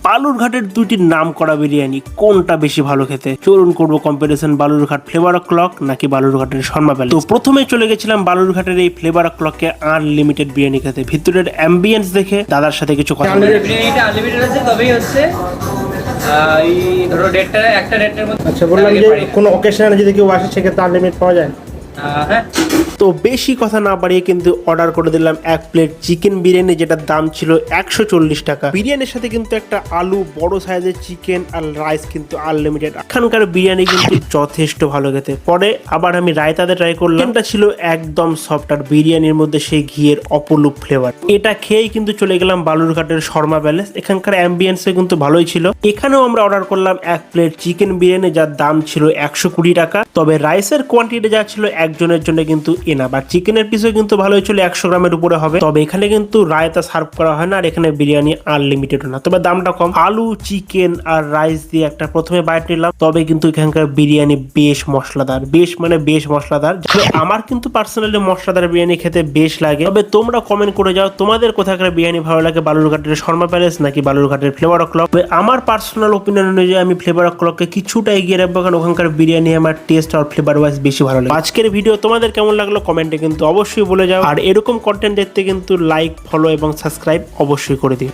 বালুরঘাটের দুইটি নাম করা বিরিয়ানি কোনটা বেশি ভালো খেতে, চলুন করবো কম্পারিজন বালুরঘাট ফ্লেভার ক্লক নাকি বালুরঘাটের শর্মা প্যালেস। তো প্রথমে চলে গেছিলাম বালুরঘাটের এই ফ্লেভার ক্লকে আনলিমিটেড বিরিয়ানি খেতে। ভিতরের অ্যাম্বিয়েন্স দেখে দাদার সাথে কিছু কথা বলবো। বিরিয়ানিটা আনলিমিটেড আছে, তবেই হচ্ছে এই ধরো ডেটটা একটা ডেটের মধ্যে। আচ্ছা, বললাম যে কোনো অকেশনে যদি কেউ আসে সেক্ষেত্রে আনলিমিটেড পাওয়া যায়। হ্যাঁ, তো বেশি কথা না বাড়িয়ে কিন্তু অর্ডার করে দিলাম এক প্লেট চিকেন বিরিয়ানি, যেটার দাম ছিল 140 টাকা। বিরিয়ানির সাথে কিন্তু একটা আলু, বড় সাইজের চিকেন আর রাইস কিন্তু আনলিমিটেড। এখানকার বিরিয়ানি কিন্তু যথেষ্ট ভালো খেতে। পরে আবার আমি রায়তাতে ট্রাই করলাম, এটা ছিল একদম সফট আর বিরিয়ানির মধ্যে সেই ঘিয়ের অপলূপ ফ্লেভার। এটা খেয়েই কিন্তু চলে গেলাম বালুরঘাটের শর্মা প্যালেস। এখানকার অ্যাম্বিয়েন্সে কিন্তু ভালোই ছিল। এখানেও আমরা অর্ডার করলাম এক প্লেট চিকেন বিরিয়ানি, যার দাম ছিল 120 টাকা। তবে রাইসের কোয়ান্টিটি যা ছিল একজনের জন্য কিন্তু এনাফ। আর চিকেনের পিসও কিন্তু ভালোই ছিল, 100 গ্রামের উপরে হবে। তবে এখানে কিন্তু রায়তা সার্ভ করা হয় না, আর এখানে বিরিয়ানি আনলিমিটেড না, তবে দামটা কম। আলু, চিকেন আর রাইস দিয়ে একটা প্রথমে বাইট নিলাম, তবে কিন্তু এখানকার বিরিয়ানি বেশ মশলাদার, বেশ মশলাদার। আমার কিন্তু পার্সোনালি মশলাদার বিরিয়ানি খেতে বেশ লাগে। তবে তোমরা কমেন্ট করে যাও তোমাদের কোথাকার বিরিয়ানি ভালো লাগে, বালুরঘাটের শর্মা প্যালেস নাকি বালুরঘাটের ফ্লেভার ক্লক। আমার পার্সোনাল ওপিনিয়ন অনুযায়ী আমি ফ্লেভার ক্লককে কিছুটা এগিয়ে রাখবো, কারণ ওখানকার বিরিয়ানি আমার টেস্ট আর ফ্লেভার ওয়াইজ বেশি ভালো লাগে। আজকের ভিডিও তোমাদের কেমন লাগলো কমেন্টে কিন্তু অবশ্যই বলে যাও, আর এরকম কন্টেন্ট দেখতে কিন্তু লাইক, ফলো এবং সাবস্ক্রাইব অবশ্যই করে দিও।